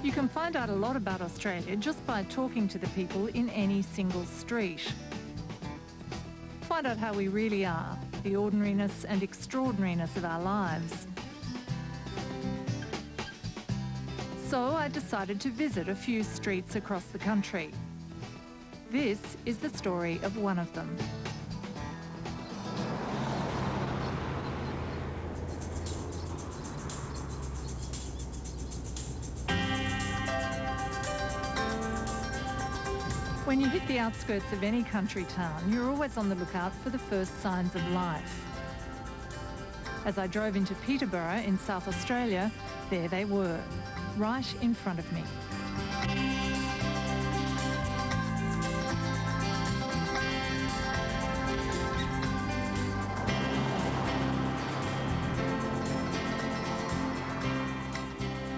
You can find out a lot about Australia just by talking to the people in any single street. Find out how we really are, the ordinariness and extraordinariness of our lives. So I decided to visit a few streets across the country. This is the story of one of them. When you hit the outskirts of any country town, you're always on the lookout for the first signs of life. As I drove into Peterborough in South Australia, there they were, right in front of me.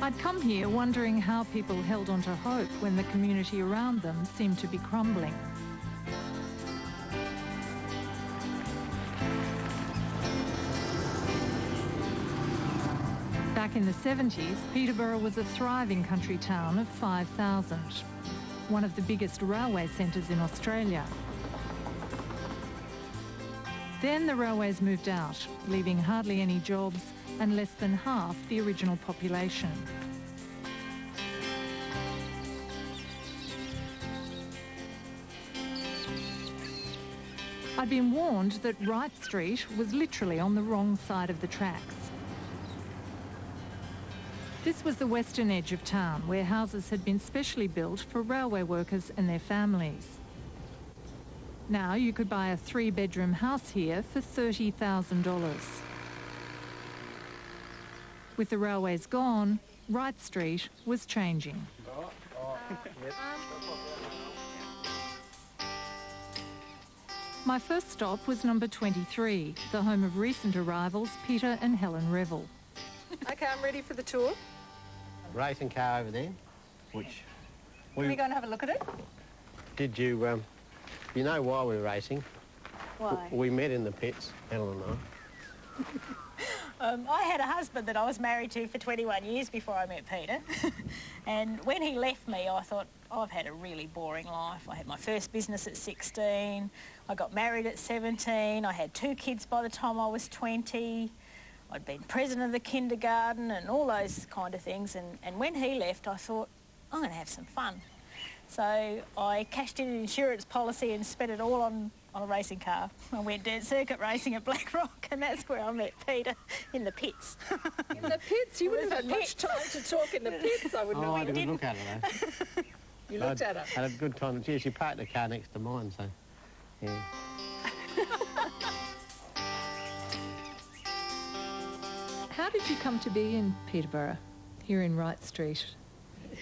I'd come here wondering how people held on to hope when the community around them seemed to be crumbling. Back in the 70s, Peterborough was a thriving country town of 5,000, one of the biggest railway centres in Australia. Then the railways moved out, leaving hardly any jobs and less than half the original population. I'd been warned that Wright Street was literally on the wrong side of the tracks. This was the western edge of town, where houses had been specially built for railway workers and their families. Now you could buy a 3-bedroom house here for $30,000. With the railways gone, Wright Street was changing. My first stop was number 23, the home of recent arrivals Peter and Helen Revel. Okay, I'm ready for the tour. Racing car over there, which... Can we go and have a look at it? Did you... you know why we're racing? Why? We met in the pits, Helen and I. I had a husband that I was married to for 21 years before I met Peter. And when he left me, I thought, I've had a really boring life. I had my first business at 16. I got married at 17. I had 2 kids by the time I was 20. I'd been president of the kindergarten and all those kind of things. And when he left, I thought, I'm going to have some fun. So I cashed in an insurance policy and spent it all on a racing car. I went dirt circuit racing at Blackrock, and that's where I met Peter, in the pits. In the pits? You wouldn't have had much time to talk in the pits, I wouldn't have. Oh, I didn't look at her, though. You looked at her? Had a good time. Gee, she parked the car next to mine, so, yeah. How did you come to be in Peterborough, here in Wright Street?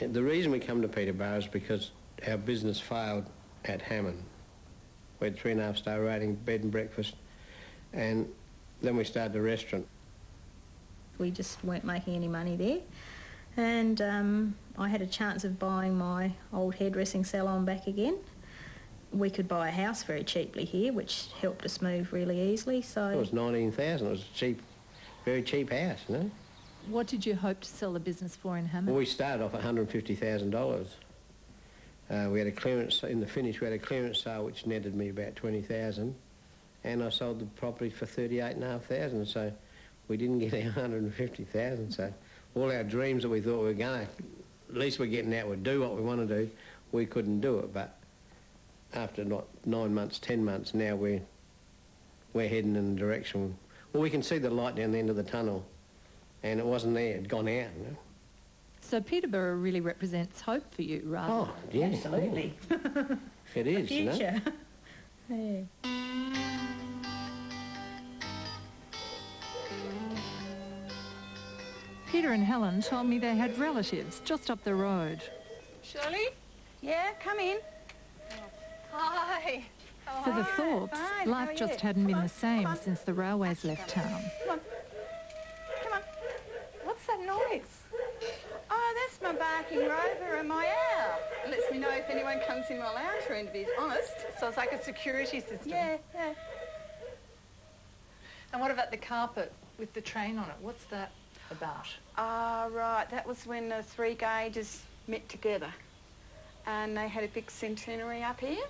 The reason we come to Peterborough is because our business failed at Hammond. We had 3.5-star rating, bed and breakfast, and then we started a restaurant. We just weren't making any money there. And I had a chance of buying my old hairdressing salon back again. We could buy a house very cheaply here, which helped us move really easily, so... It was $19,000. It was a cheap, very cheap house, you know. What did you hope to sell the business for in Hammond? Well, we started off at $150,000. We had a clearance, in the finish, we had a clearance sale which netted me about $20,000, and I sold the property for $38,500, so we didn't get our $150,000. So all our dreams that we thought we were going to, at least we're getting out, we'd do what we want to do, we couldn't do it. But after not 9 months, 10 months, now we're heading in the direction. Well, we can see the light down the end of the tunnel, and it wasn't there, it'd gone out, you know. So Peterborough really represents hope for you, rather. Oh, yeah. Absolutely. It is, the you know. future. Yeah. Peter and Helen told me they had relatives just up the road. Shirley? Yeah, come in. Hi. For the Thorpes, Fine, life how are just you? hadn't been Come on, the same come on. since the railways left town. Come on. Come on. What's that noise? Oh, that's my barking rover and my owl. It lets me know if anyone comes in my lounge room, to be honest. So it's like a security system. Yeah, yeah. And what about the carpet with the train on it? What's that about? Ah, right. That was when the 3 gauges met together, and they had a big centenary up here,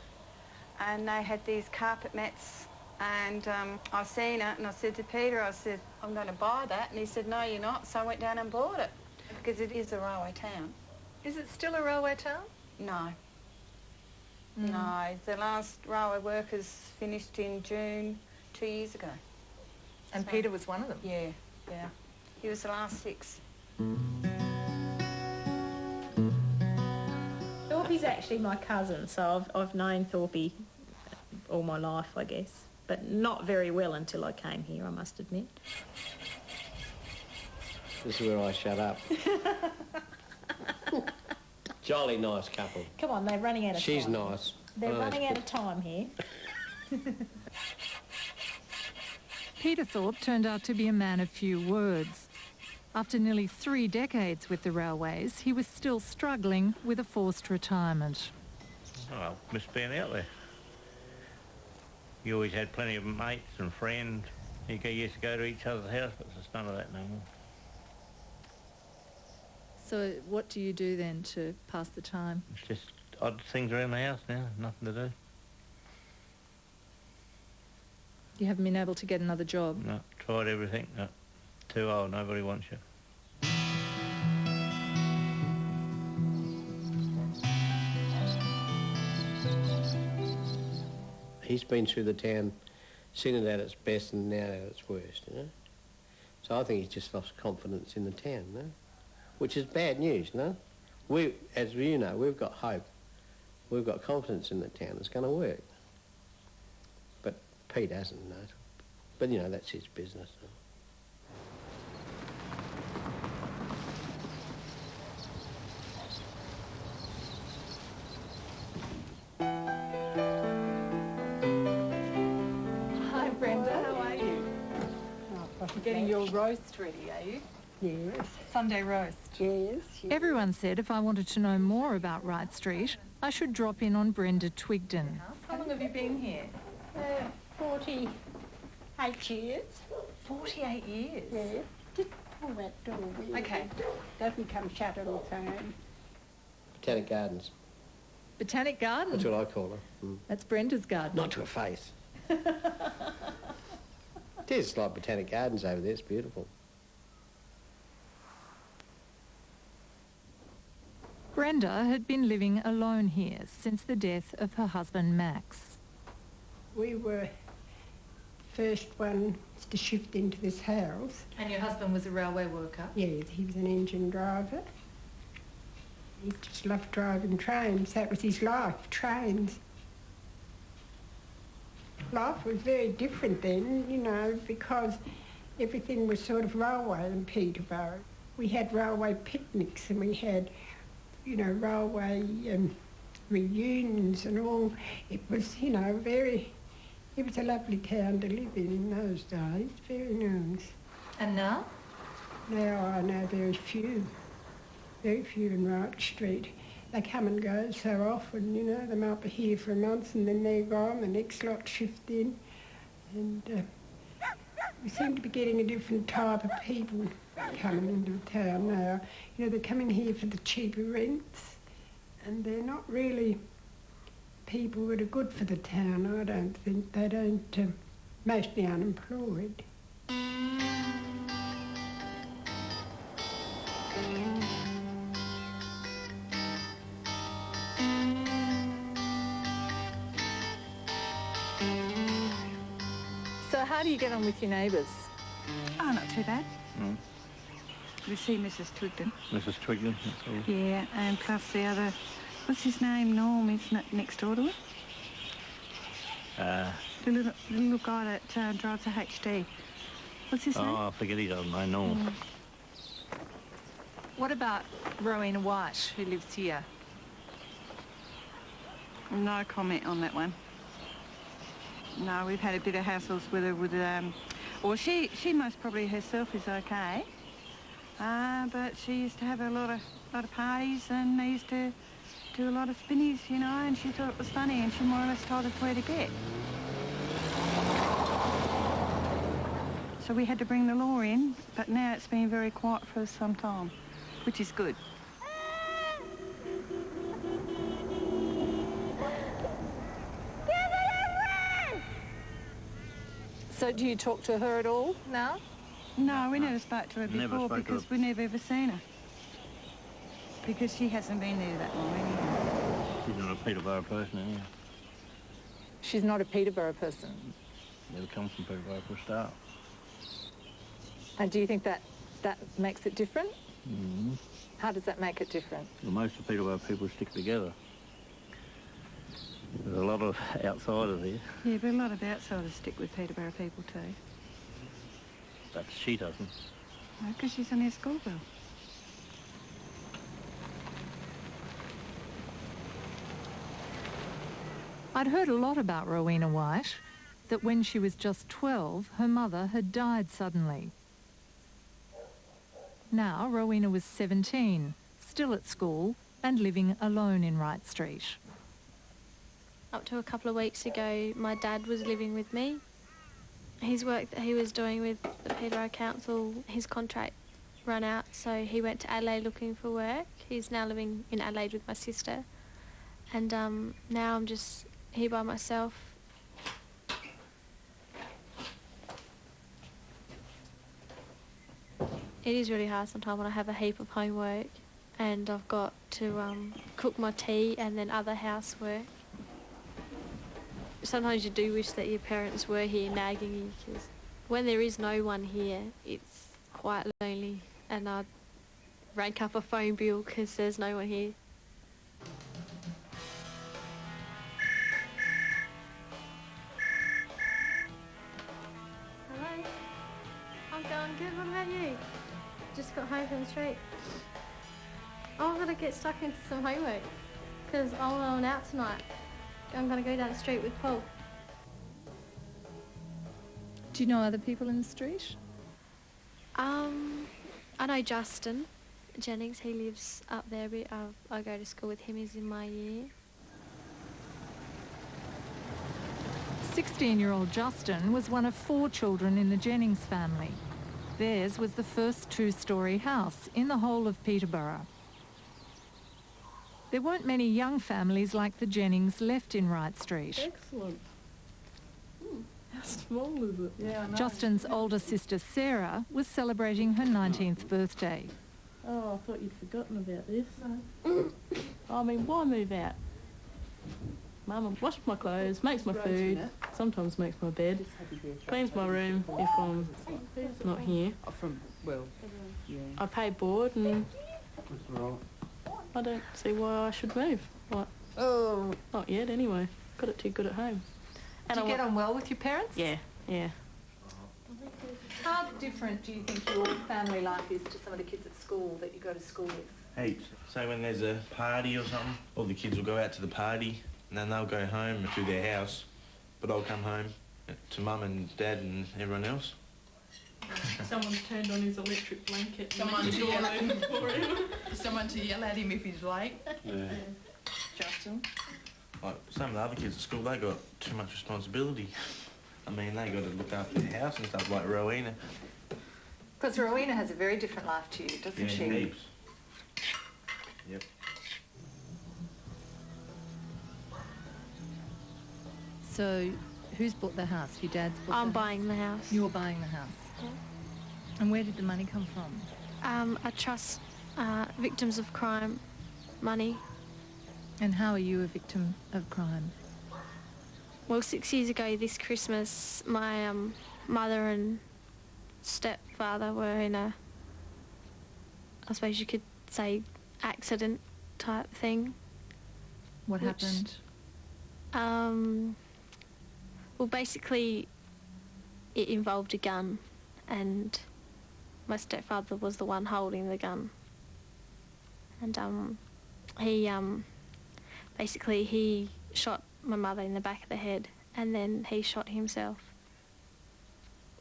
and they had these carpet mats, and I seen it, and I said to Peter, I said, I'm going to buy that, and he said, no, you're not, so I went down and bought it, because it is a railway town. Is it still a railway town? No. No, the last railway workers finished in June 2 years ago. And Peter was one of them? Yeah, yeah. He was the last 6. Thorpe's actually my cousin, so I've known Thorpe all my life, I guess. But not very well until I came here, I must admit. This is where I shut up. Jolly nice couple. Come on, they're running out of time. She's nice. They're running out of time here. Peter Thorpe turned out to be a man of few words. After nearly 3 decades with the railways, he was still struggling with a forced retirement. Oh, miss being out there. You always had plenty of mates and friends. You used to go to each other's house, but there's none of that no more. So what do you do then to pass the time? It's just odd things around the house now, nothing to do. You haven't been able to get another job? No, tried everything. No, too old, nobody wants you. He's been through the town, seen it at its best and now at its worst, you know. So I think he's just lost confidence in the town, you know, which is bad news, you know. We, as you know, we've got hope. We've got confidence in the town. It's going to work. But Pete hasn't, no. But, you know, that's his business. Hi, Brenda. How are you? Getting your roast ready, are you? Yes. Sunday roast. Yes. Everyone said if I wanted to know more about Wright Street, I should drop in on Brenda Twigden. How long have you been here? 48 years. 48 years? Yes. Just pull that door. Will Okay. Doesn't come shut all the time. Botanic Gardens. Botanic Garden? That's what I call her. Mm. That's Brenda's garden. Not to her face. It is like Botanic Gardens over there. It's beautiful. Brenda had been living alone here since the death of her husband Max. We were first ones to shift into this house. And your husband was a railway worker? Yes, he was an engine driver. He just loved driving trains. That was his life, trains. Life was very different then, you know, because everything was sort of railway in Peterborough. We had railway picnics and we had, you know, railway reunions and all. It was, you know, it was a lovely town to live in those days, very nice. And now? Now I know very few in Wright Street. They come and go so often, you know, they might be here for a month and then they're gone, the next lot shift in. And we seem to be getting a different type of people coming into town now. You know, they're coming here for the cheaper rents and they're not really people that are good for the town, I don't think. They don't, mostly unemployed. So how do you get on with your neighbours? Oh, not too bad. Mm. We see Mrs. Twigden. Mrs. Twigden, that's all. Yeah, and plus the other, what's his name, Norm, isn't it, next door to it? The little guy that drives a HD. What's his name? Oh, I forget his old name, no. What about Rowena White, who lives here? No comment on that one. No, we've had a bit of hassles with her well, she most probably herself is okay. But she used to have a lot of parties and they used to do a lot of spinnies, you know, and she thought it was funny and she more or less told us where to get. So we had to bring the law in, but now it's been very quiet for some time, which is good. do you talk to her at all now? No, we never spoke to her Never before spoke to because her. we never ever seen her. Because she hasn't been there that long anyway. She's not a Peterborough person, anyway. She's not a Peterborough person. Never come from Peterborough for a start. And do you think that makes it different? Mm-hmm. How does that make it different? Well, most of Peterborough people stick together. There's a lot of outsiders here, Yeah, but a lot of outsiders stick with Peterborough people too. but she doesn't. Because she's on our school bill. I'd heard a lot about Rowena White, that when she was just 12, her mother had died suddenly. Now, Rowena was 17, still at school and living alone in Wright Street. Up to a couple of weeks ago, my dad was living with me. His work that he was doing with the Peterborough Council, his contract ran out, so he went to Adelaide looking for work. He's now living in Adelaide with my sister. And now I'm just here by myself. It is really hard sometimes when I have a heap of homework and I've got to cook my tea and then other housework. Sometimes you do wish that your parents were here nagging you, because when there is no one here, it's quite lonely, and I'd rank up a phone bill because there's no one here. Hello? I'm going good, what about you? Just got home from the street. Oh, I'm gonna get stuck into some homework because I'm going out tonight. I'm going to go down the street with Paul. Do you know other people in the street? I know Justin Jennings, he lives up there, but I go to school with him, he's in my year. 16-year-old Justin was one of 4 children in the Jennings family. Theirs was the first 2-storey house in the whole of Peterborough. There weren't many young families like the Jennings left in Wright Street. Excellent. How small is it? Yeah, I know. Justin's older sister Sarah was celebrating her 19th birthday. Oh, I thought you'd forgotten about this. No. I mean, why move out? Mum washes my clothes, makes my food, sometimes makes my bed, cleans my room if I'm not here. I pay board and I don't see why I should move. What? Oh. Not yet, anyway. Got it too good at home. And do you get on well with your parents? Yeah, yeah. How different do you think your family life is to some of the kids at school that you go to school with? Heaps. So when there's a party or something, all the kids will go out to the party and then they'll go home to their house, but I'll come home to Mum and Dad and everyone else. Someone's turned on his electric blanket. Someone to yell at him. Someone to yell at him if he's late. Yeah. Justin. Like some of the other kids at school, they got too much responsibility. I mean, they got to look after the house and stuff like Rowena. Because Rowena has a very different life to you, doesn't she? Heaps. Yep. So, who's bought the house? Your dad's bought I'm the house? buying the house. You're buying the house? Yeah. And where did the money come from? I trust victims of crime money. And how are you a victim of crime? Well, 6 years ago this Christmas, my mother and stepfather were in a, I suppose you could say, accident type thing. What happened? Well, basically, it involved a gun, and my stepfather was the one holding the gun. And he basically he shot my mother in the back of the head, and then he shot himself.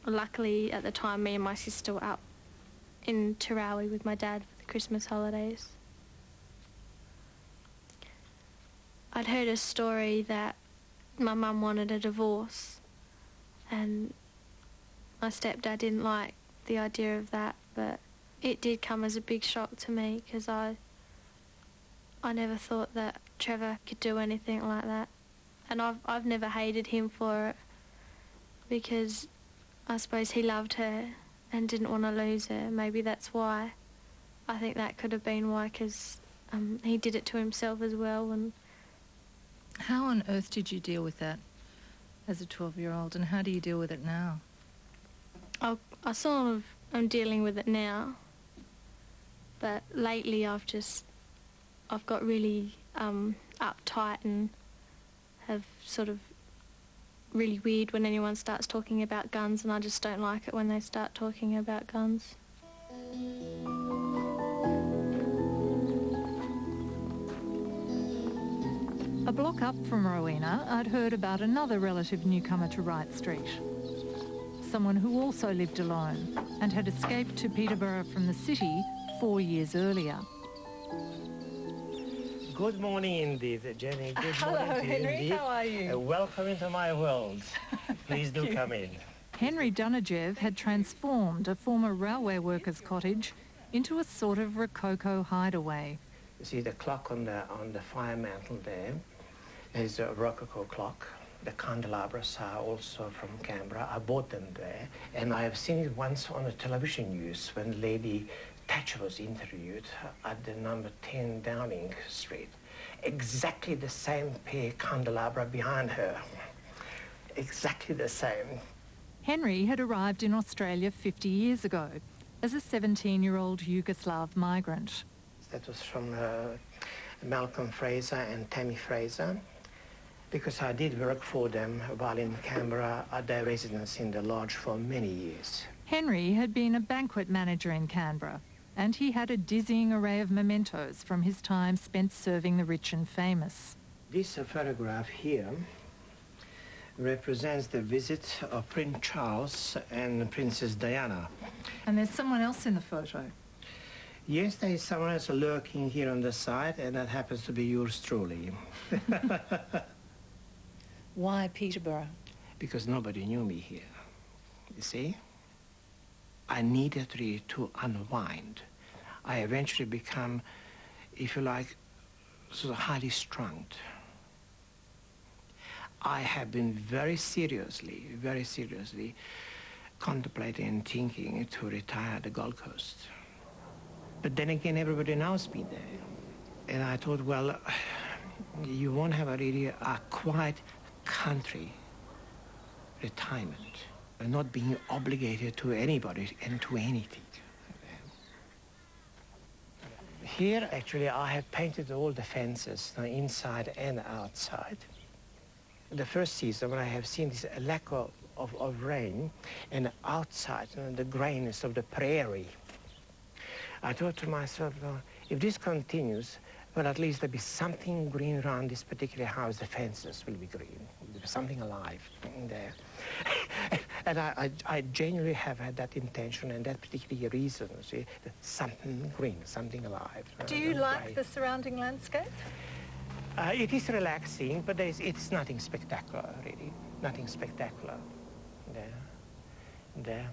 Luckily, at the time, me and my sister were up in Tarawi with my dad for the Christmas holidays. I'd heard a story that my mum wanted a divorce, and my stepdad didn't like the idea of that, but it did come as a big shock to me because I never thought that Trevor could do anything like that. And I've never hated him for it, because I suppose he loved her and didn't want to lose her. Maybe that's why. I think that could have been why, because he did it to himself as well. And how on earth did you deal with that as a 12-year-old, and how do you deal with it now? I sort of am dealing with it now, but lately I've got really uptight and have sort of really weird when anyone starts talking about guns, and I just don't like it when they start talking about guns. A block up from Rowena, I'd heard about another relative newcomer to Wright Street. Someone who also lived alone and had escaped to Peterborough from the city 4 years earlier. Good morning indeed, Jenny. Good Hello, morning to you Henry. indeed. How are you? Welcome into my world. Please do come in. Henry Dunajev had transformed a former railway worker's cottage into a sort of Rococo hideaway. You see the clock on the fire mantle there is a Rococo clock. The candelabras are also from Canberra. I bought them there, and I have seen it once on the television news when Lady Thatcher was interviewed at the number 10 Downing Street. Exactly the same pair candelabra behind her. Exactly the same. Henry had arrived in Australia 50 years ago as a 17-year-old Yugoslav migrant. That was from Malcolm Fraser and Tammy Fraser, because I did work for them while in Canberra at their residence in the lodge for many years. Henry had been a banquet manager in Canberra, and he had a dizzying array of mementos from his time spent serving the rich and famous. This photograph here represents the visit of Prince Charles and Princess Diana. And there's someone else in the photo. Yes, there is someone else lurking here on the side, and that happens to be yours truly. Why Peterborough? Because nobody knew me here, you see? I needed really to unwind. I eventually become, if you like, sort of highly strung. I have been very seriously contemplating and thinking to retire at the Gold Coast. But then again, everybody knows me there. And I thought, well, you won't have a quiet country retirement, not being obligated to anybody and to anything. Here, actually, I have painted all the fences, inside and outside. The first season, when I have seen this lack of rain, and outside, the grayness of the prairie, I thought to myself, well, if this continues, well, at least there'll be something green around this particular house. The fences will be green. There'll be something alive in there. And I genuinely have had that intention and that particular reason, see, that something green, something alive. Do you like the surrounding landscape? It is relaxing, but it's nothing spectacular, really. Nothing spectacular. There.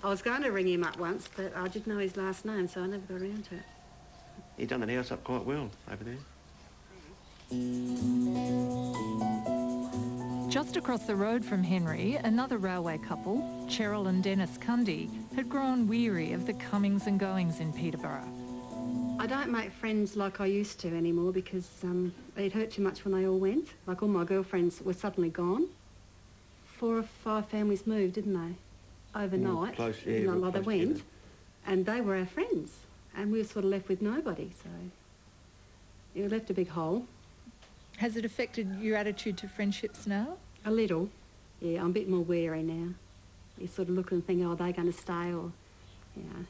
I was going to ring him up once, but I didn't know his last name, so I never got around to it. He'd done the house up quite well over there. Just across the road from Henry, another railway couple, Cheryl and Dennis Cundy, had grown weary of the comings and goings in Peterborough. I don't make friends like I used to anymore because it hurt too much when they all went. Like all my girlfriends were suddenly gone. 4 or 5 families moved, didn't they? Overnight. Close, yeah, you know, like they close went. together. And they were our friends. And we were sort of left with nobody, so it left a big hole. Has it affected your attitude to friendships now? A little. Yeah, I'm a bit more wary now. You sort of look and think, oh, are they going to stay or, you know.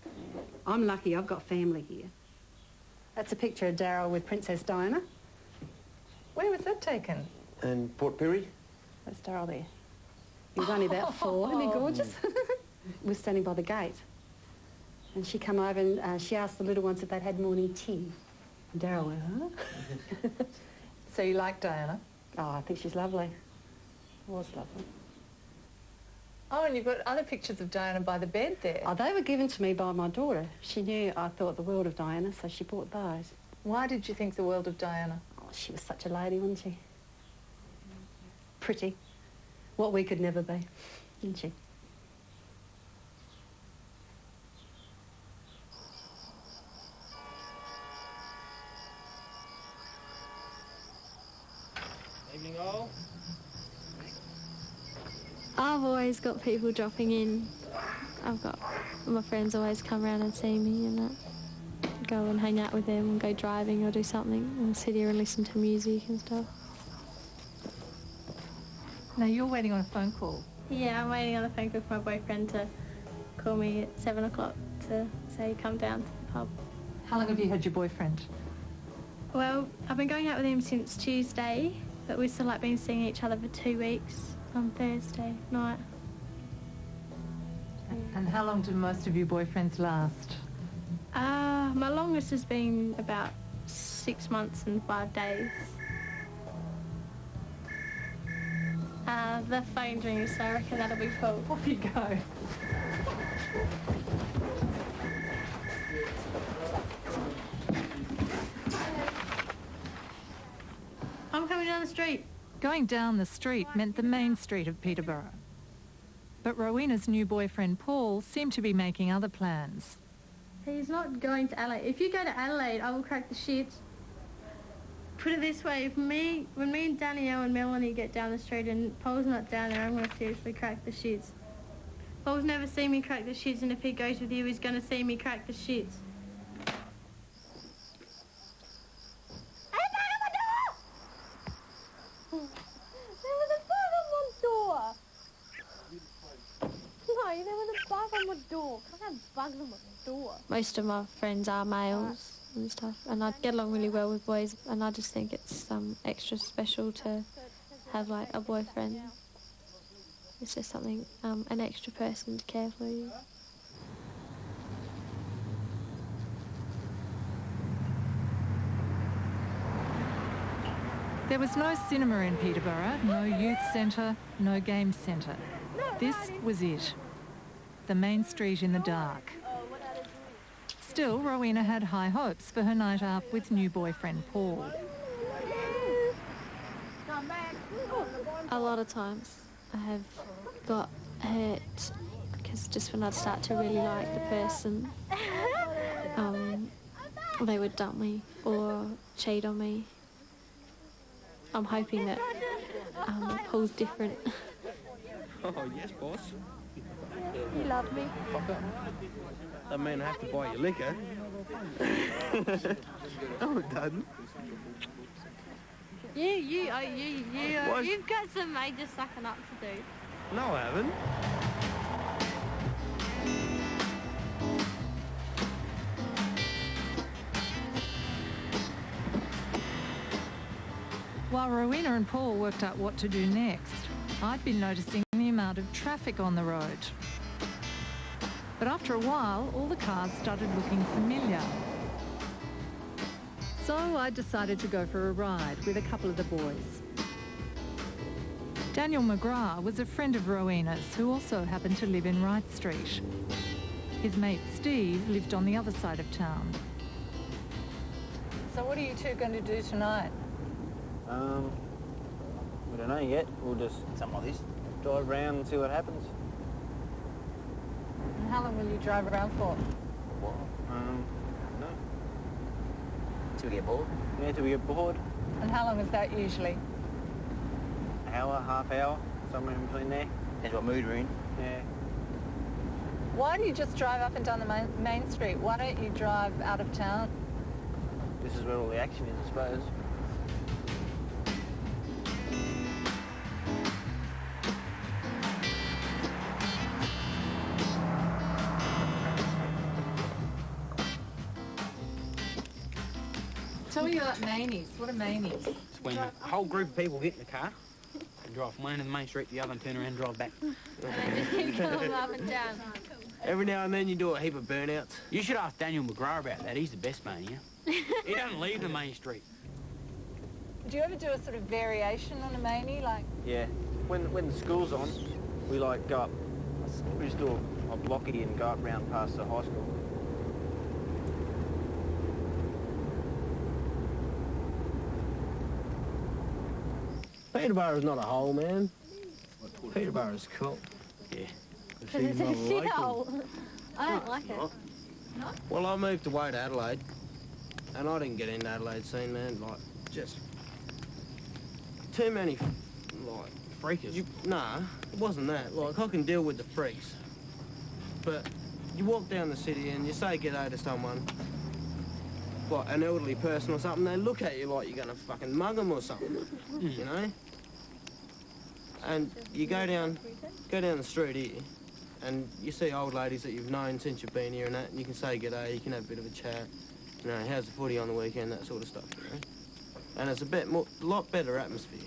Yeah. I'm lucky I've got family here. That's a picture of Daryl with Princess Diana. Where was that taken? And Port Pirie? That's Daryl there. He was only about 4. Isn't he gorgeous? We're standing by the gate. And she come over and she asked the little ones if they'd had morning tea. And Daryl went, huh? So you like Diana? Oh, I think she's lovely. Was lovely. Oh, and you've got other pictures of Diana by the bed there. Oh, they were given to me by my daughter. She knew I thought the world of Diana, so she bought those. Why did you think the world of Diana? Oh, she was such a lady, wasn't she? Pretty. What we could never be, didn't she? Evening all. I've always got people dropping in. I've got my friends always come around and see me and that. Go and hang out with them and go driving or do something and sit here and listen to music and stuff. Now you're waiting on a phone call. Yeah, I'm waiting on a phone call for my boyfriend to call me at 7 o'clock to say come down to the pub. How long have you had your boyfriend? Well, I've been going out with him since Tuesday, but we've still like been seeing each other for 2 weeks on Thursday night. And how long do most of your boyfriends last? My longest has been about 6 months and 5 days. The phone rings, so I reckon that'll be cool. Off you go. I'm coming down the street. Going down the street meant the main street of Peterborough. But Rowena's new boyfriend Paul seemed to be making other plans. He's not going to Adelaide. If you go to Adelaide, I will crack the shit. Put it this way, when me and Danielle and Melanie get down the street and Paul's not down there, I'm going to seriously crack the shits. Paul's never seen me crack the shits, and if he goes with you, he's going to see me crack the shits. Most of my friends are males and stuff, and I get along really well with boys, and I just think it's extra special to have like a boyfriend. It's just something, an extra person to care for you. There was no cinema in Peterborough, no youth centre, no game centre. This was it. The main street in the dark. Still, Rowena had high hopes for her night out with new boyfriend Paul. A lot of times I have got hurt because just when I'd start to really like the person, they would dump me or cheat on me. I'm hoping that Paul's different. Oh, yes, boss. You love me. Doesn't mean I have to buy your liquor. No, it doesn't. You've got some major sucking up to do. No, I haven't. While Rowena and Paul worked out what to do next, I'd been noticing the amount of traffic on the road. But after a while, all the cars started looking familiar. So I decided to go for a ride with a couple of the boys. Daniel McGrath was a friend of Rowena's who also happened to live in Wright Street. His mate Steve lived on the other side of town. So what are you two going to do tonight? We don't know yet. We'll just, something like this, drive around and see what happens. And how long will you drive around for? What? No. Till we get bored. Yeah, till we get bored. And how long is that usually? Hour, half hour, somewhere in between there. Depends what mood we're in. Yeah. Why do you just drive up and down the main street? Why don't you drive out of town? This is where all the action is, I suppose. Tell me about manies. What are manies? It's when a whole group of people get in the car and drive from one end of the main street to the other and turn around and drive back. And they just keep going up and down. Every now and then you do a heap of burnouts. You should ask Daniel McGrath about that. He's the best mania. He doesn't leave the main street. Do you ever do a sort of variation on a manie, like? Yeah. When the school's on, we like go up. We just do a blocky and go up round past the high school. Peterborough's not a hole, man. Peterborough's cool. Yeah. Because it's a shithole. I don't like it. No? Well, I moved away to Adelaide, and I didn't get into Adelaide scene, man. Like, just too many, like, Freakers? Nah, it wasn't that. Like, I can deal with the freaks, but you walk down the city and you say g'day to someone, like an elderly person or something, they look at you like you're gonna fucking mug them or something, you know? And you go down the street here, and you see old ladies that you've known since you've been here and that, and you can say g'day, you can have a bit of a chat, you know, how's the footy on the weekend, that sort of stuff, you know? And it's a lot better atmosphere.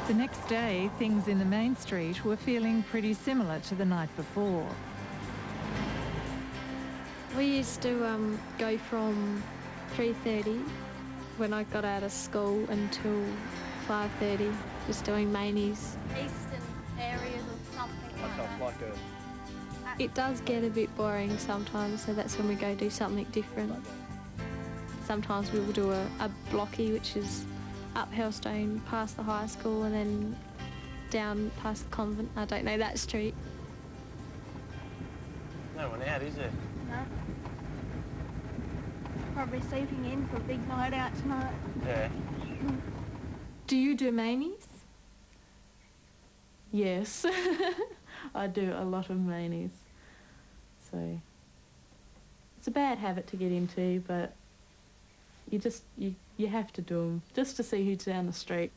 The next day, things in the main street were feeling pretty similar to the night before. We used to go from 3:30 when I got out of school until 5:30, just doing mainies. Eastern areas or something like that. It does get a bit boring sometimes, so that's when we go do something different. Sometimes we will do a blocky, which is up Hellstone past the high school and then down past the convent. I don't know that street. No one out, is there? No. Probably sleeping in for a big night out tonight. Yeah. Do you do mainies? Yes, I do a lot of mainies. So it's a bad habit to get into, but you have to do them just to see who's down the street.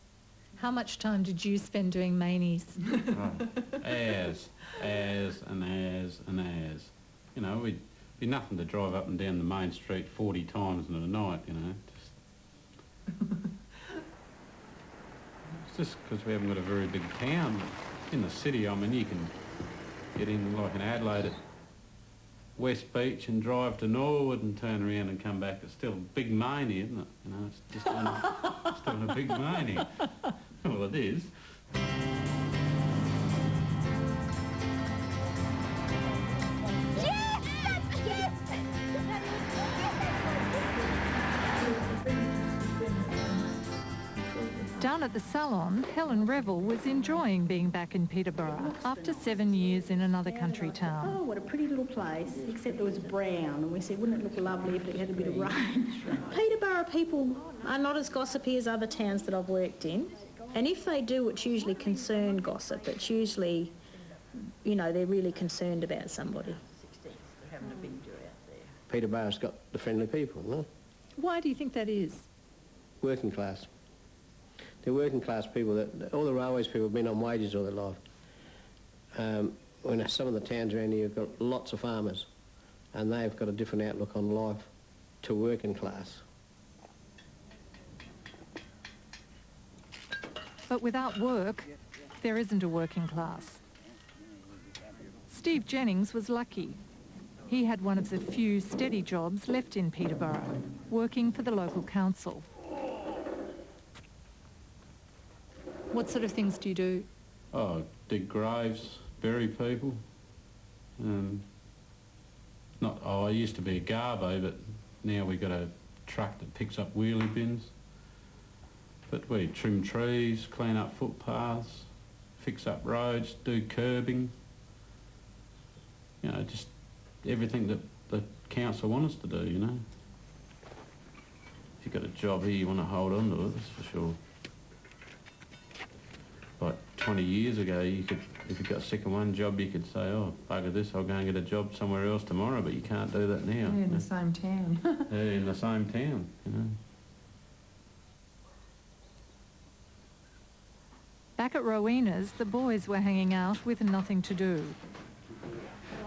How much time did you spend doing mainies? As. You know, we'd be nothing to drive up and down the main street 40 times in a night, you know. It's just because we haven't got a very big town. In the city, I mean, you can get in like in Adelaide at West Beach and drive to Norwood and turn around and come back. It's still a big mania, isn't it? You know, it's just still a big mania. Well, it is. Down at the salon, Helen Revel was enjoying being back in Peterborough after 7 years in another country town. Oh, what a pretty little place, except it was brown. And we said, wouldn't it look lovely if it had a bit of rain? Peterborough people are not as gossipy as other towns that I've worked in. And if they do, it's usually concerned gossip. It's usually, you know, they're really concerned about somebody. Peterborough's got the friendly people, no? Why do you think that is? Working class. They're working class people. That all the railways people have been on wages all their life. When some of the towns around here have got lots of farmers, and they've got a different outlook on life to working class. But without work, there isn't a working class. Steve Jennings was lucky. He had one of the few steady jobs left in Peterborough, working for the local council. What sort of things do you do? Oh, dig graves, bury people. I used to be a garbo, but now we've got a truck that picks up wheelie bins. But we trim trees, clean up footpaths, fix up roads, do curbing. You know, just everything that the council want us to do, you know. If you've got a job here, you want to hold on to it, that's for sure. Like 20 years ago, you could, if you got sick of one job, you could say, oh, bugger this, I'll go and get a job somewhere else tomorrow, but you can't do that now. Yeah, in the same town. Yeah, in the same town, you know. Back at Rowena's, the boys were hanging out with nothing to do.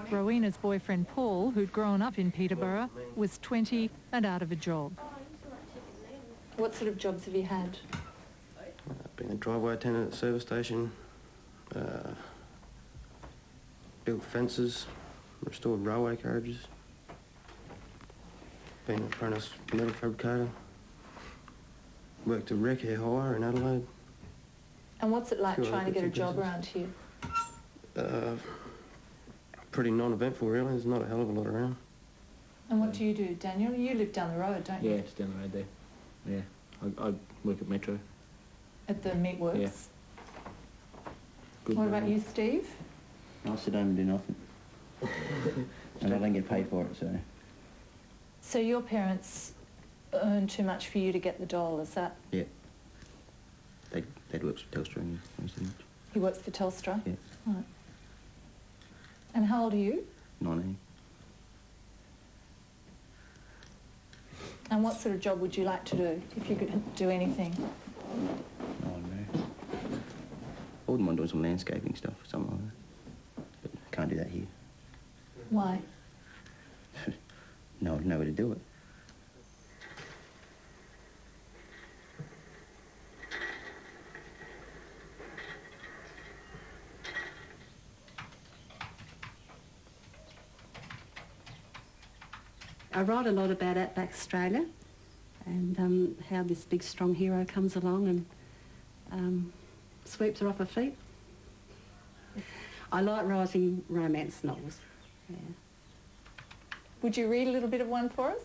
Rowena's boyfriend Paul, who'd grown up in Peterborough, was 20 and out of a job. What sort of jobs have you had? I've been a driveway attendant at the service station, built fences, restored railway carriages. Been an apprentice metal fabricator. Worked at Wreck Air Hire in Adelaide. And what's it like trying to get a job around here? Pretty non-eventful, really. There's not a hell of a lot around. And what do you do, Daniel? You live down the road, don't you? Yeah, it's down the road there. Yeah, I work at Metro. At the meatworks? Yeah. Good What about you, Steve? I sit home and do nothing. And I don't get paid for it, so... So your parents earn too much for you to get the doll, is that? Yeah. Dad works for Telstra and He works for Telstra? Yeah. Right. And how old are you? 19. And what sort of job would you like to do, if you could do anything? I don't know. I wouldn't mind doing some landscaping stuff or something like that. But I can't do that here. Why? No, I'd know where to do it. I write a lot about Outback Australia and how this big, strong hero comes along and sweeps her off her feet. I like writing romance novels. Yeah. Would you read a little bit of one for us?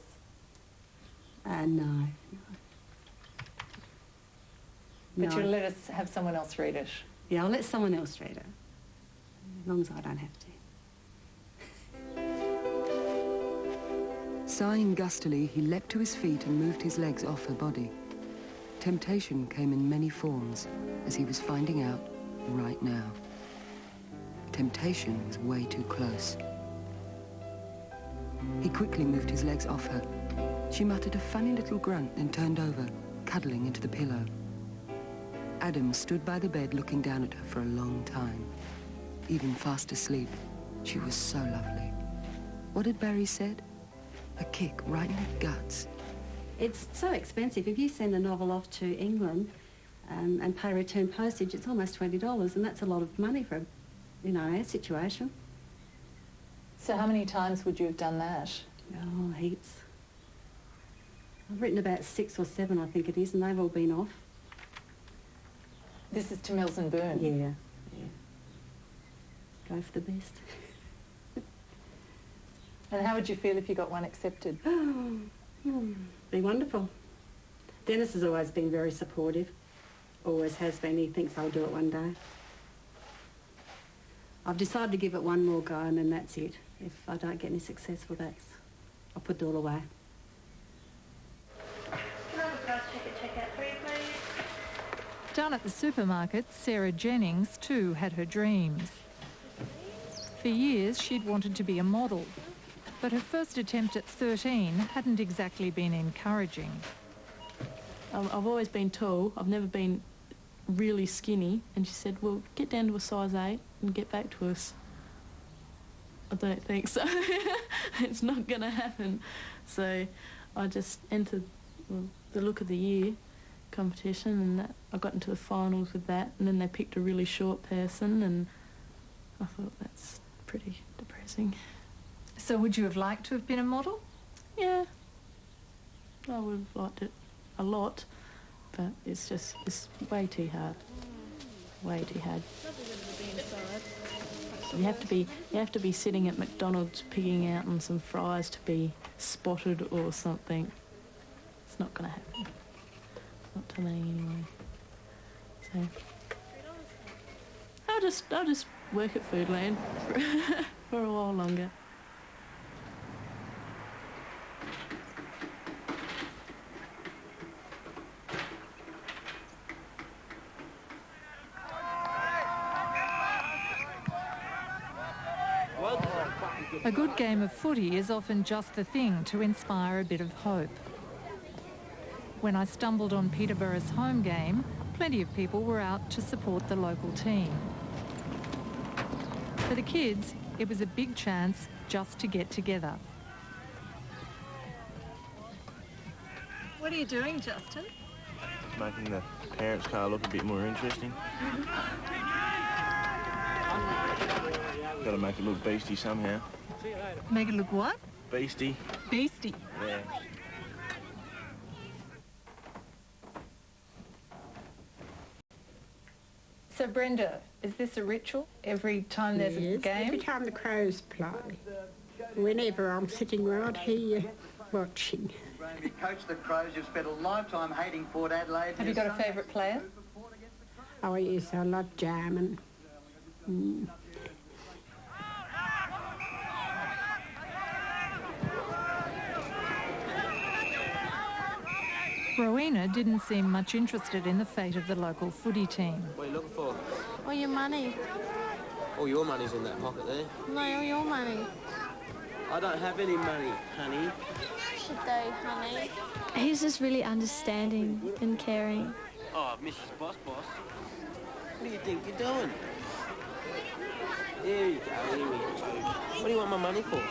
No. But you'll let us have someone else read it? Yeah, I'll let someone else read it, as long as I don't have to. Sighing gustily, he leapt to his feet and moved his legs off her body. Temptation came in many forms, as he was finding out right now. Temptation was way too close. He quickly moved his legs off her. She muttered a funny little grunt, then turned over, cuddling into the pillow. Adam stood by the bed looking down at her for a long time. Even fast asleep, she was so lovely. What had Barry said? A kick right in the guts. It's so expensive. If you send a novel off to England and pay return postage, it's almost $20, and that's a lot of money for, our situation. So how many times would you have done that? Oh, heaps. I've written about 6 or 7, I think it is, and they've all been off. This is to Mills and Bourne? Yeah. Go for the best. And how would you feel if you got one accepted? Be wonderful. Dennis has always been very supportive. Always has been. He thinks I'll do it one day. I've decided to give it one more go and then that's it. If I don't get any success with that, I'll put it all away. Down at the supermarket, Sarah Jennings too had her dreams. For years she'd wanted to be a model, but her first attempt at 13 hadn't exactly been encouraging. I've always been tall. I've never been really skinny. And she said, well, get down to a size 8 and get back to us. I don't think so. It's not going to happen. So I just entered the Look of the Year competition, and I got into the finals with that, and then they picked a really short person, and I thought that's pretty depressing. So would you have liked to have been a model? Yeah, I would have liked it a lot, but it's way too hard. Way too hard. You have to be sitting at McDonald's pigging out on some fries to be spotted or something. It's not going to happen. Not to me anyway. So I'll just work at Foodland for a while longer. A good game of footy is often just the thing to inspire a bit of hope. When I stumbled on Peterborough's home game, plenty of people were out to support the local team. For the kids, it was a big chance just to get together. What are you doing, Justin? Making the parents' car look a bit more interesting. Got to make it look beastie somehow. Make it look what? Beastie. Beastie. Yeah. So, Brenda, is this a ritual every time there's a game? Every time the Crows play. Whenever I'm sitting right here watching. You coach the Crows, you've spent a lifetime hating Port Adelaide. Have you got a favourite player? Oh, yes, I love Jarman. Rowena didn't seem much interested in the fate of the local footy team. What are you looking for? All your money. All your money's in that pocket there. No, all your money. I don't have any money, honey. You should do, honey. He's just really understanding and caring. Oh, Mrs. Boss. What do you think you're doing? Here you go, here we go. What do you want my money for?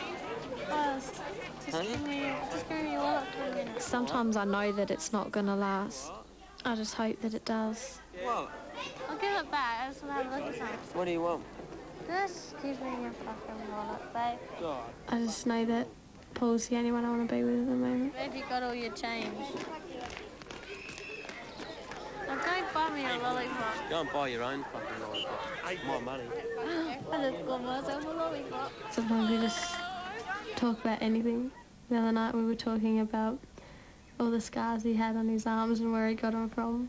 Just give me your wallet for a minute. Sometimes I know that it's not going to last. I just hope that it does. What? I'll give it back. I just want to have a look at something. What do you want? Just give me your fucking wallet, babe. God. I just know that Paul's the only one I want to be with at the moment. Babe, you got all your change. Now go buy me a lollipop. Go and buy your own fucking lollipop. It's my money. I just got myself a lollipop. Sometimes we just talk about anything. The other night we were talking about all the scars he had on his arms and where he got them from.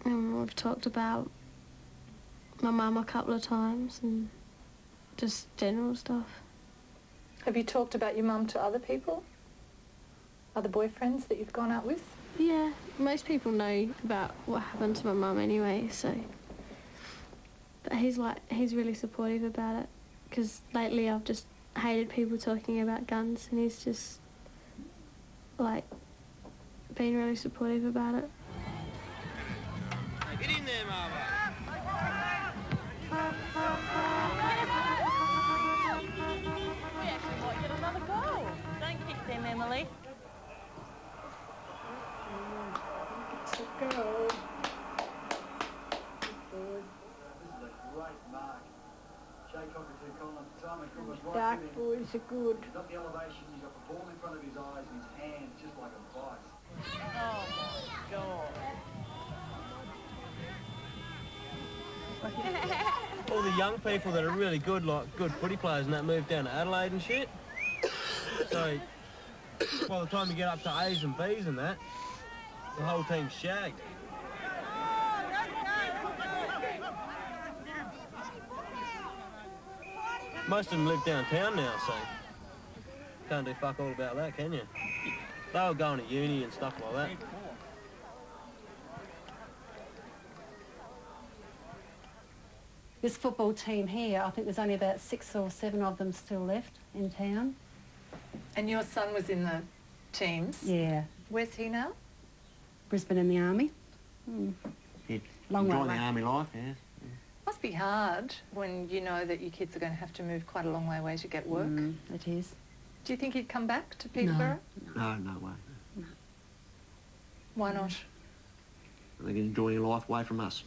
And we've talked about my mum a couple of times and just general stuff. Have you talked about your mum to other people? Other boyfriends that you've gone out with? Yeah, most people know about what happened to my mum anyway, so... But he's really supportive about it, because lately I've just hated people talking about guns, and he's just, like, been really supportive about it. Get in there, Mama. We actually might get another goal. Don't kick them, Emily. It's a goal. Dark boys are good. He's got the elevation, he's got the ball in front of his eyes and his hand just like a vice. Oh, my God. All the young people that are really good, like good footy players and that, move down to Adelaide and shit. So by the time you get up to A's and B's and that, the whole team's shagged. Most of them live downtown now, so can't do fuck all about that, can you? They were going to uni and stuff like that. This football team here, I think there's only about 6 or 7 of them still left in town. And your son was in the teams? Yeah. Where's he now? Brisbane in the army. He'd Long enjoy way the away. army life, yeah. Must be hard when you know that your kids are going to have to move quite a long way away to get work. It is. Do you think he'd come back to Peterborough? No, no way. Why not? I think he's enjoying life away from us.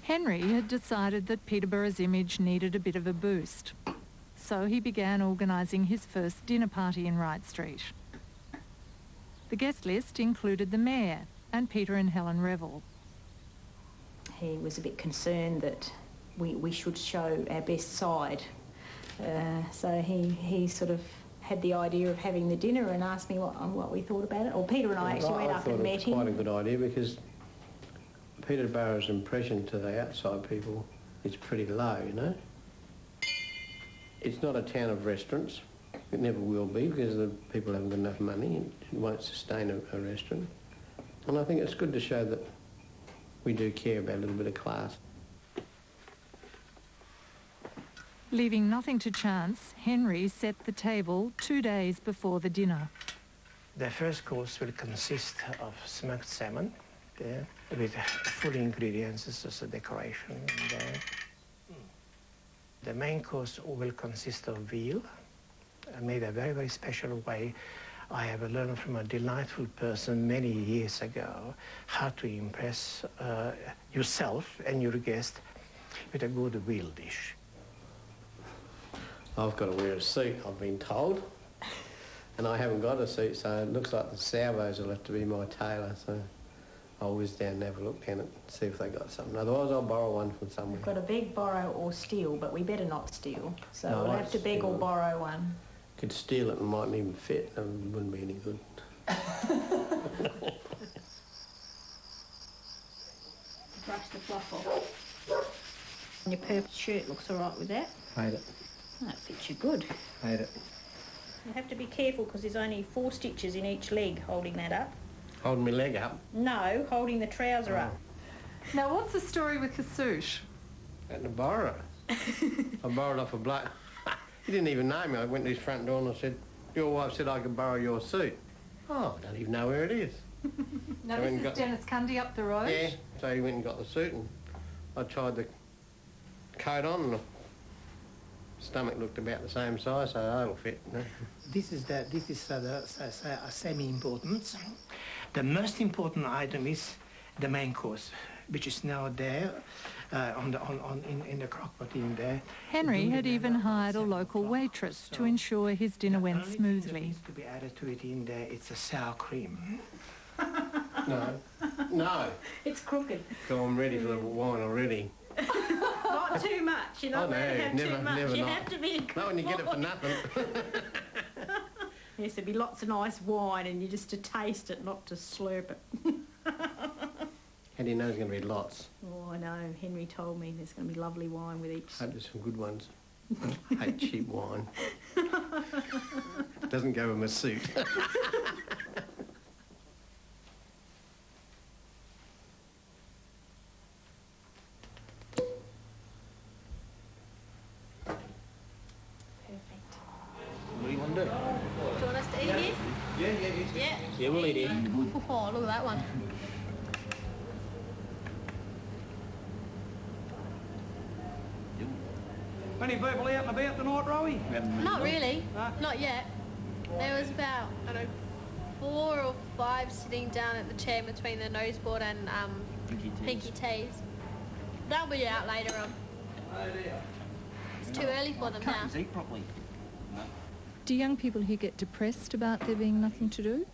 Henry had decided that Peterborough's image needed a bit of a boost, so he began organising his first dinner party in Wright Street. The guest list included the Mayor and Peter and Helen Revel. He was a bit concerned that we should show our best side. So he sort of had the idea of having the dinner and asked me what we thought about it. Or Peter and I actually went up and met him. I thought it was quite a good idea because Peterborough's impression to the outside people is pretty low, you know. It's not a town of restaurants. It never will be because the people haven't got enough money and it won't sustain a restaurant. And I think it's good to show that we do care about a little bit of class. Leaving nothing to chance, Henry set the table 2 days before the dinner. The first course will consist of smoked salmon, with full ingredients, it's just a decoration. The main course will consist of veal, made a very, very special way. I have learned from a delightful person many years ago how to impress yourself and your guest with a good veal dish. I've got to wear a suit, I've been told, and I haven't got a suit, so it looks like the salvos will have to be my tailor, so I'll whiz down and have a look down and see if they got something. Otherwise, I'll borrow one from somewhere. We've got to beg, borrow or steal, but we better not steal, so No, we'll I'd have to beg steal or it. borrow one. Could steal it and mightn't even fit, and it wouldn't be any good. Brush the fluff off. And your purple shirt looks all right with that. Hate it. That fits you good. Hate it. You have to be careful because there's only 4 stitches in each leg holding that up. Holding my leg up. No, holding the trouser up. Now, what's the story with the suit? Had to borrow it. I borrowed off a bloke. He didn't even know me. I went to his front door and I said, your wife said I could borrow your suit. Oh, I don't even know where it is. Now, So this when is got- Dennis Cundy up the road. Yeah, so he went and got the suit and I tried the coat on and the stomach looked about the same size, so that'll fit. No? This is semi-important. The most important item is the main course, which is now there in the crock pot in there. Henry had even hired a local waitress to ensure his dinner went That smoothly. needs to be added to it in there. It's a sour cream. No. No. It's crooked. So I'm ready for the wine already. Not too much. You're not Oh, no, allowed to have never, too much. never You not. have to be in Not when you get it for nothing. Yes, there'd be lots of nice wine and you just to taste it, not to slurp it. How do you know there's going to be lots? Oh, I know. Henry told me there's going to be lovely wine with each. I hope there's some good ones. I hate cheap wine. Doesn't go with my suit. What do you want to do? Do you want us to eat here? Yeah. Yeah, we'll eat here. Oh, look at that one. Many people out and about tonight, Rowie? Not really. Not yet. There was about, I don't know, 4 or 5 sitting down at the chair between the noseboard and Pinky Teas. They'll be out later on. It's too early for them now. Eat properly. Do young people here get depressed about there being nothing to do?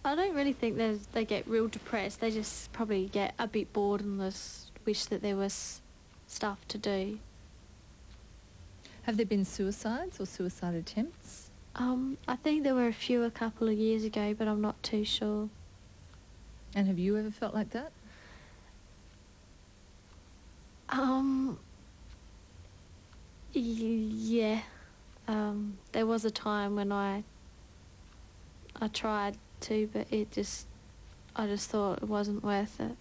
I don't really think they get real depressed. They just probably get a bit bored and just wish that there was stuff to do. Have there been suicides or suicide attempts? I think there were a couple of years ago, but I'm not too sure. And have you ever felt like that? Yeah. There was a time when I tried to, but I just thought it wasn't worth it.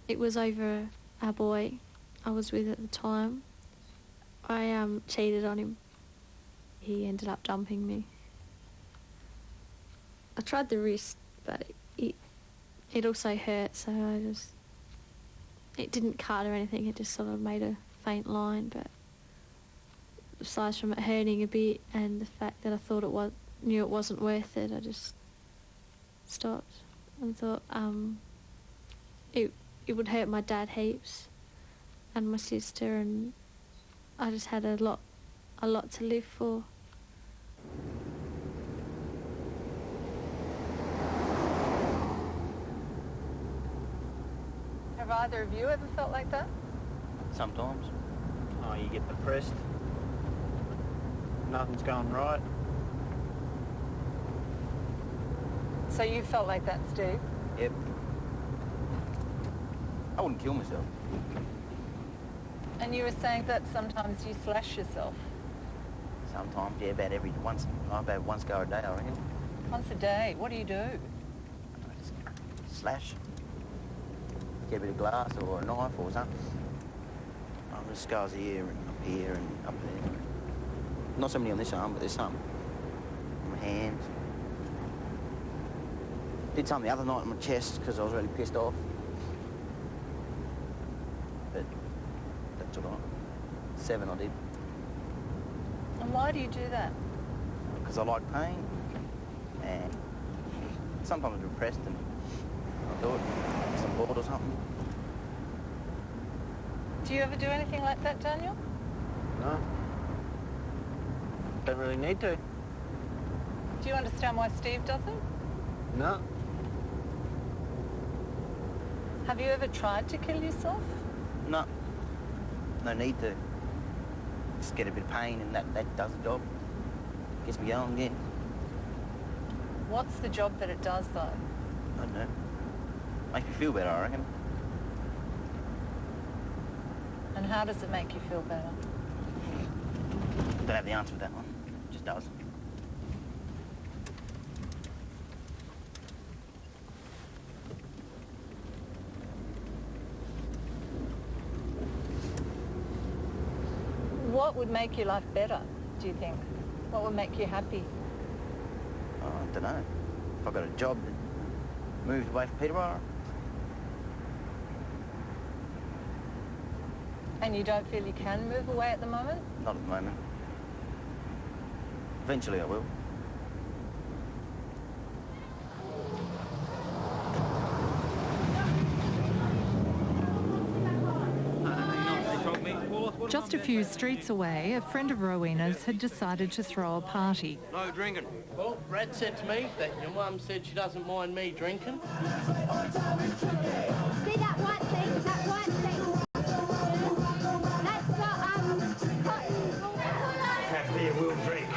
It was over a boy I was with at the time. I cheated on him. He ended up dumping me. I tried the wrist, but it also hurt, so it didn't cut or anything, it just sort of made a faint line, but aside from it hurting a bit and the fact that I knew it wasn't worth it, I just stopped and thought it would hurt my dad heaps and my sister, and I just had a lot to live for. Have either of you ever felt like that? Sometimes. Oh, you get depressed. Nothing's going right. So you felt like that, Steve? Yep. I wouldn't kill myself. And you were saying that sometimes you slash yourself. Sometimes, yeah, about once go a day, I reckon. Once a day. What do you do? Slash. Get a bit of glass or a knife or something. There's scars here and up here and up there. Not so many on this arm, but there's some. On my hands. Did something the other night on my chest because I was really pissed off. But till like 7 I did. And why do you do that? Because I like pain, and sometimes I'm depressed and I do it. Because I'm bored or something. Do you ever do anything like that, Daniel? No. Don't really need to. Do you understand why Steve doesn't? No. Have you ever tried to kill yourself? No. No need to. Just get a bit of pain and that does the job. Gets me going again. What's the job that it does, though? I don't know. Makes me feel better, I reckon. And how does it make you feel better? Don't have the answer for that one. It just does. What would make your life better, do you think? What would make you happy? Oh, I don't know. If I got a job that moved away from Peterborough. And you don't feel you can move away at the moment? Not at the moment. Eventually I will. Just a few streets away, a friend of Rowena's had decided to throw a party. No drinking. Well, Brad said to me that your mum said she doesn't mind me drinking. See that white thing? That white thing? That's got, cotton. Happy we'll drink.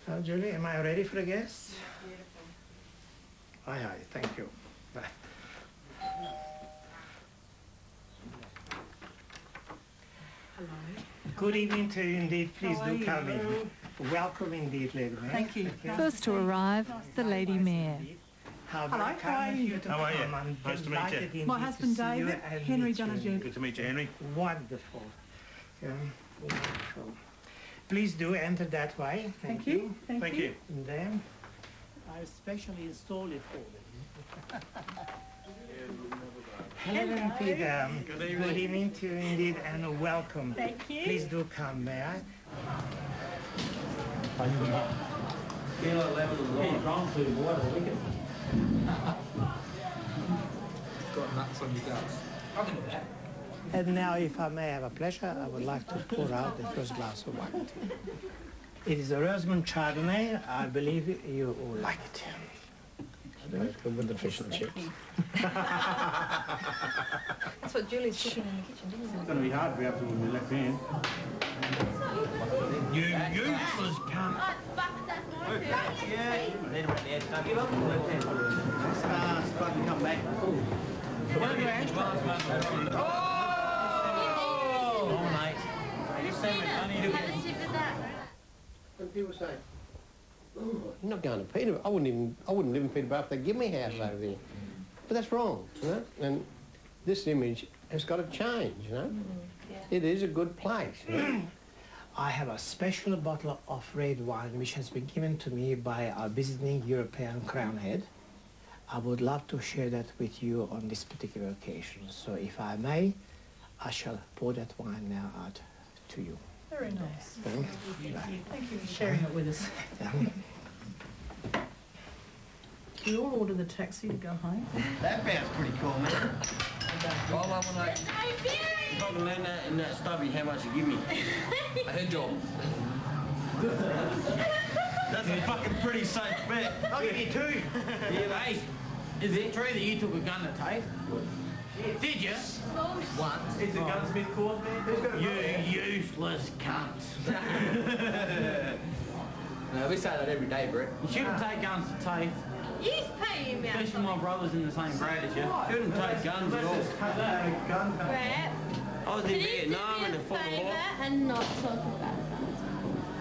So, Julie, am I ready for the guests? Aye, thank you. Bye. Good evening to you indeed. Please do come in. Welcome indeed, Lady Mayor. Thank you. First to arrive, the Lady Mayor. Hello, how are you? How are you? Nice to meet you. My husband David, Henry Donahue. Good to meet you, Henry. Wonderful. Wonderful. Please do enter that way. Thank you. Thank you. And then I especially installed it for them. Hello, Peter. Good evening to you indeed, and welcome. Thank you. Please do come, may I? Got nuts on your guts. I can do that. And now, if I may have a pleasure, I would like to pour out the first glass of wine. It is a Rosemont Chardonnay. I believe you will like it. Good with the fish and chips. That's what Julie's cooking in the kitchen, didn't It's going to be hard for you with my left hand. You useless cunt. Yeah. Then around the edge. Now give up the left hand. Fast, fucking come back. Oh, mate. You see me funny. When people say, oh, you're not going to Peterborough. I wouldn't live in Peterborough if they give me a house over there. But that's wrong, you know. And this image has got to change, you know. Yeah. It is a good place. You know? I have a special bottle of red wine which has been given to me by our visiting European crown head. I would love to share that with you on this particular occasion. So if I may, I shall pour that wine now out to you. Very nice. Thank you. Thank you for sharing it with us. We all order the taxi to go home. That sounds pretty cool, man. I love when if I can learn that in that stubby, how much you give me? A head job. That's a fucking pretty safe bet. I'll give you 2. Yeah, hey, is it true that you took a gun to tape? Did you? Once. Is the gunsmith called me? You useless cunt. No, we say that every day, Brett. You shouldn't take guns to tape. You pay him out. Especially my brother's in the same grade as you. Shouldn't take guns at all. Brett, I was in Vietnam in the favour Fourth War. and not talk about that.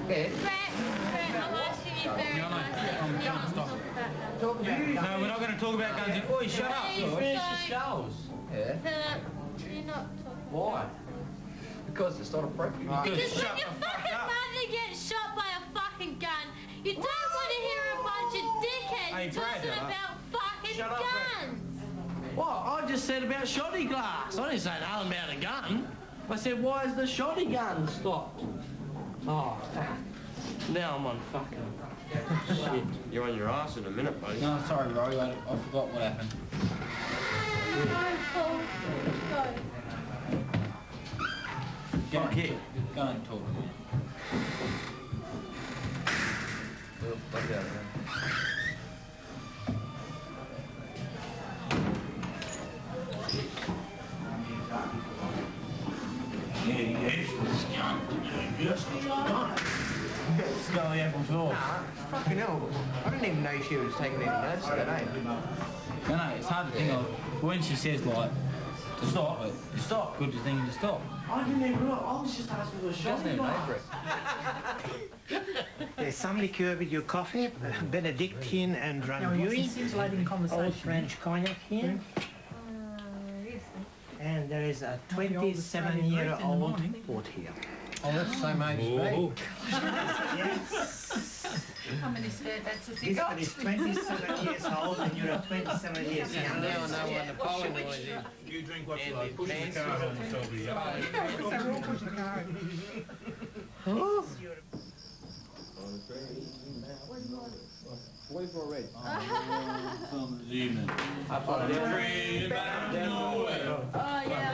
Yeah. Brett, I'm asking you very nicely. Not talk about that. No, we're not going to talk about guns. Oi, shut up. Please Finish don't. your shows. Yeah. Philip, you're not talking. Why? Because it's not appropriate. Because when your fucking mother gets shot by a fucking gun, you don't want to hear a bunch of dickheads talking about fucking guns. What? I just said about shoddy glass. I didn't say nothing about a gun. I said, why is the shotty gun stopped? Oh, fuck. Now I'm on fucking shit. You're on your ass in a minute, buddy. No, sorry, Rory, I forgot what happened. Get a kick. Go and talk. Scully apple sauce. Nah, fucking hell. I didn't even know she was taking any notice of that, eh? No, it's hard to think of. When she says, like, to stop, to stop, good thing to stop. I didn't even know. I was just asking for a shot. Doesn't even know There's some liqueur with your coffee, Benedictine and Drambuie. Scintillating conversation. Old French cognac here. And there is a 27-year-old port here. Oh, that's the same age as me. Yes. How many spare bets has he This got? one is 27 years old and you're 27 years young. Now I know what the pollen noise is. You drink what you like. Push the car on the top of you. Evening. Up on the tree, bound nowhere. Oh, yeah.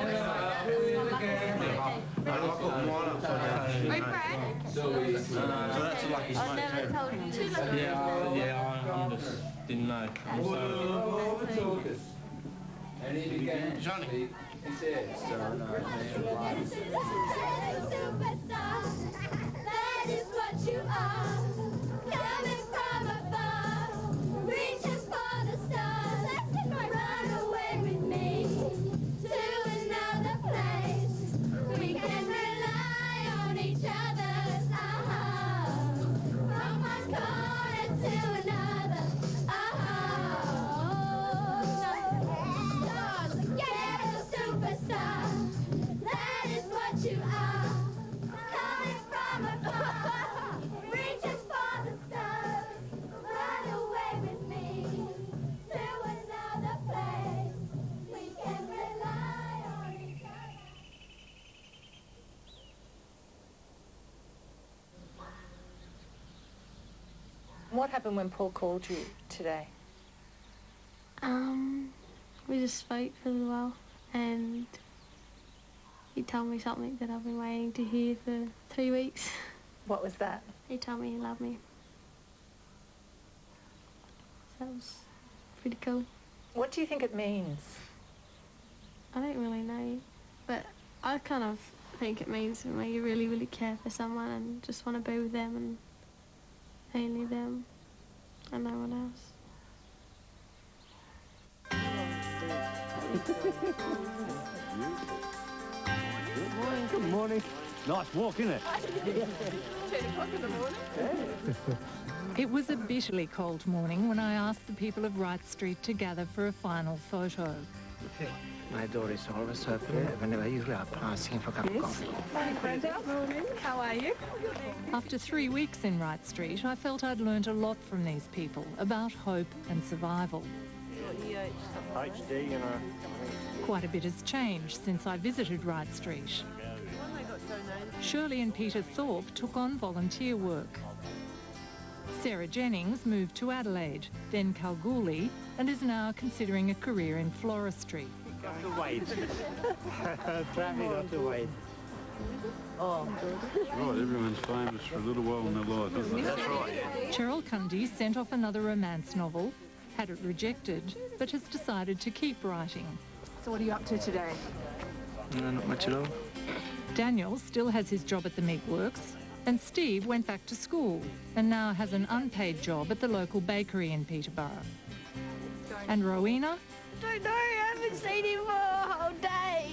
So that's a lucky I've never told you two lucky Yeah, I just didn't know. I'm sorry. Johnny. He said, that is what you are. Coming from above, reaching for the stars. Run away with me to another place. We can rely on each other's from one corner to another. Superstar, that is what you are. Coming from afar, reaching for the stars. Run away with me to another place. We can rely on each other. What happened when Paul called you today? We just spoke for a little while and he told me something that I've been waiting to hear for 3 weeks. What was that? He told me he loved me. That was pretty cool. What do you think it means? I don't really know, but I kind of think it means that you really, really care for someone and just want to be with them and only them and no one else. Good morning. Good morning. Nice walk, isn't it? 10 o'clock in the morning. It was a bitterly cold morning when I asked the people of Wright Street to gather for a final photo. My door is always open whenever you are passing for a cup of coffee. Morning. How are you? After 3 weeks in Wright Street, I felt I'd learnt a lot from these people about hope and survival. HD, you know. Quite a bit has changed since I visited Wright Street. Shirley and Peter Thorpe took on volunteer work. Sarah Jennings moved to Adelaide, then Kalgoorlie, and is now considering a career in floristry. Not to wait. Traffic, not to wait. Right, everyone's famous for a little while in their life, isn't it? That's right, yeah. Cheryl Cundy sent off another romance novel, had it rejected, but has decided to keep writing. So what are you up to today? No, not much at all. Daniel still has his job at the meatworks, and Steve went back to school and now has an unpaid job at the local bakery in Peterborough. And Rowena? I don't know, I haven't seen him for a whole day.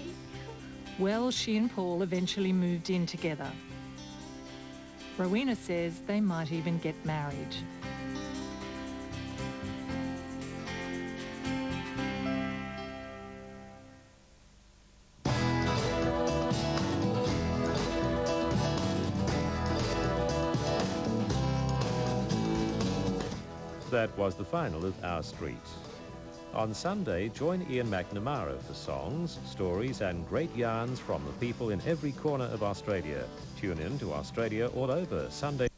Well, she and Paul eventually moved in together. Rowena says they might even get married. That was the final of Our Street. On Sunday, join Ian McNamara for songs, stories and great yarns from the people in every corner of Australia. Tune in to Australia All Over Sunday.